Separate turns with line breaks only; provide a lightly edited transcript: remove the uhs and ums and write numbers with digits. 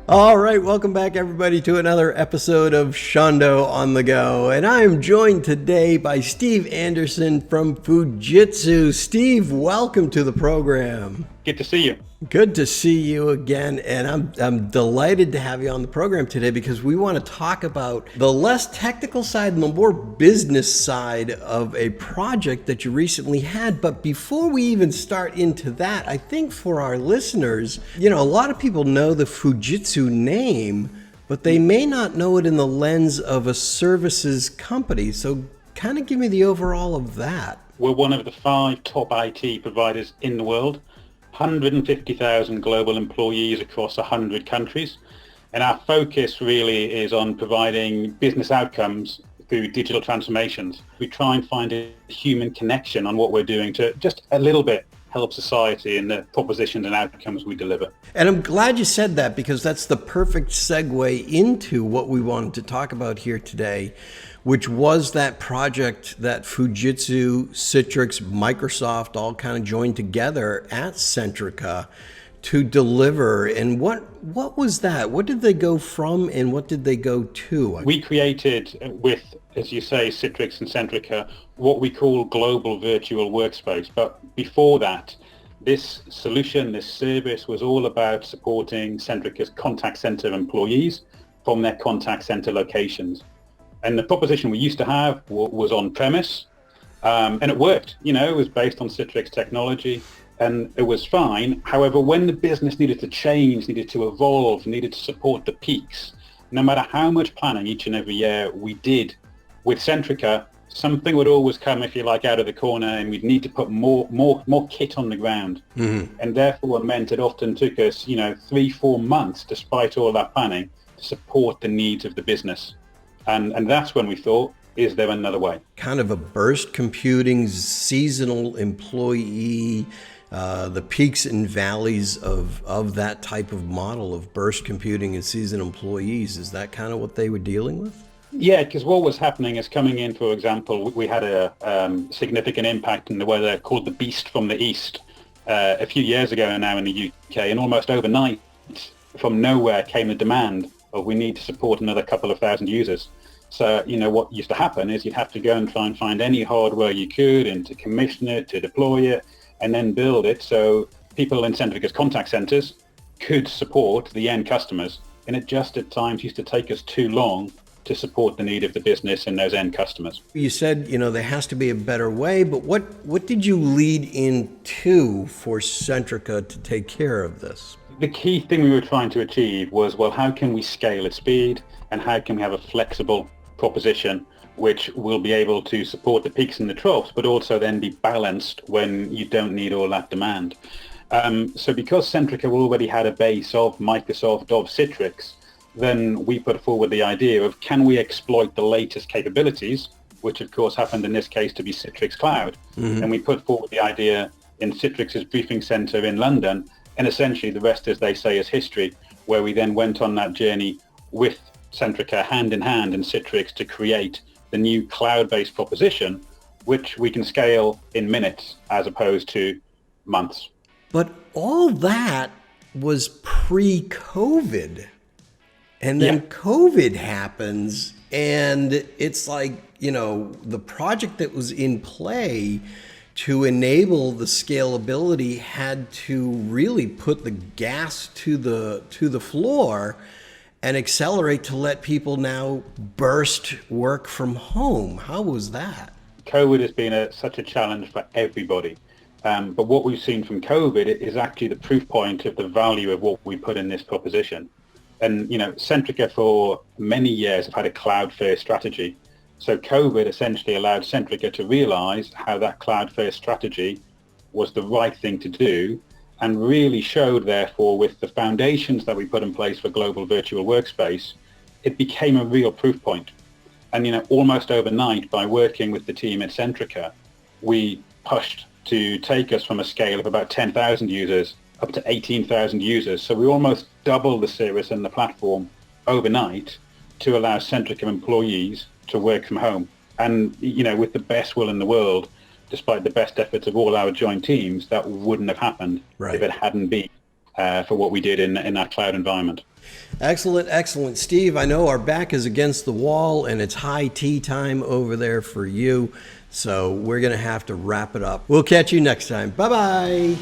All right, welcome back, everybody, to another episode of SeanDo on the Go. And I am joined today by Steve Anderson from Fujitsu. Steve, welcome to the program.
Good to see you.
Good to see you again, and I'm delighted to have you on the program today because we want to talk about the less technical side and the more business side of a project that you recently had. But before we even start into that, I think for our listeners, a lot of people know the Fujitsu name, but they may not know it in the lens of a services company. So kind of give me the overall of that.
We're one of the 5 top IT providers in the world. 150,000 global employees across 100 countries. And our focus really is on providing business outcomes through digital transformations. We try and find a human connection on what we're doing to just a little bit help society in the propositions and outcomes we deliver.
And I'm glad you said that because that's the perfect segue into what we wanted to talk about here today, which was that project that Fujitsu, Citrix, Microsoft all kind of joined together at Centrica to deliver. And what was that? What did they go from and what did they go to?
We created with, as you say, Citrix and Centrica, what we call global virtual workspace. But before that, this solution, this service was all about supporting Centrica's contact center employees from their contact center locations. And the proposition we used to have was on-premise, and it worked. It was based on Citrix technology, and it was fine. However, when the business needed to change, needed to evolve, needed to support the peaks, no matter how much planning each and every year we did with Centrica, something would always come, if you like, out of the corner, and we'd need to put more kit on the ground. Mm-hmm. And therefore, it meant it often took us, 3-4 months, despite all that planning, to support the needs of the business. And that's when we thought, is there another way?
Kind of a burst computing, seasonal employee, the peaks and valleys of that type of model of burst computing and seasonal employees. Is that kind of what they were dealing with?
Yeah, because what was happening is coming in, for example, we had a significant impact in the weather called the Beast from the East a few years ago now in the UK. And almost overnight, from nowhere came the demand of we need to support another couple of thousand users. So, what used to happen is you'd have to go and try and find any hardware you could and to commission it, to deploy it, and then build it so people in Centrica's contact centers could support the end customers. And it just at times used to take us too long to support the need of the business and those end customers.
You said, there has to be a better way, but what did you lead into for Centrica to take care of this?
The key thing we were trying to achieve was, well, how can we scale at speed and how can we have a flexible proposition which will be able to support the peaks and the troughs, but also then be balanced when you don't need all that demand. So because Centrica already had a base of Microsoft, of Citrix, then we put forward the idea of can we exploit the latest capabilities, which of course happened in this case to be Citrix Cloud. Mm-hmm. And we put forward the idea in Citrix's briefing center in London. And essentially the rest, as they say, is history, where we then went on that journey with Centrica hand in hand and Citrix to create the new cloud-based proposition, which we can scale in minutes as opposed to months.
But all that was pre-COVID. And then COVID happens and it's like, the project that was in play to enable the scalability had to really put the gas to the floor and accelerate to let people now burst work from home. How was that?
COVID has been such a challenge for everybody. But what we've seen from COVID is actually the proof point of the value of what we put in this proposition. And, Centrica for many years have had a cloud-first strategy. So COVID essentially allowed Centrica to realize how that cloud-first strategy was the right thing to do and really showed, therefore, with the foundations that we put in place for global virtual workspace, it became a real proof point. And, almost overnight, by working with the team at Centrica, we pushed to take us from a scale of about 10,000 users up to 18,000 users. So we almost doubled the service and the platform overnight to allow Centrica employees to work from home. And, with the best will in the world, despite the best efforts of all our joint teams, that wouldn't have happened if it hadn't been for what we did in our cloud environment.
Excellent, excellent. Steve, I know our back is against the wall and it's high tea time over there for you. So we're going to have to wrap it up. We'll catch you next time. Bye-bye.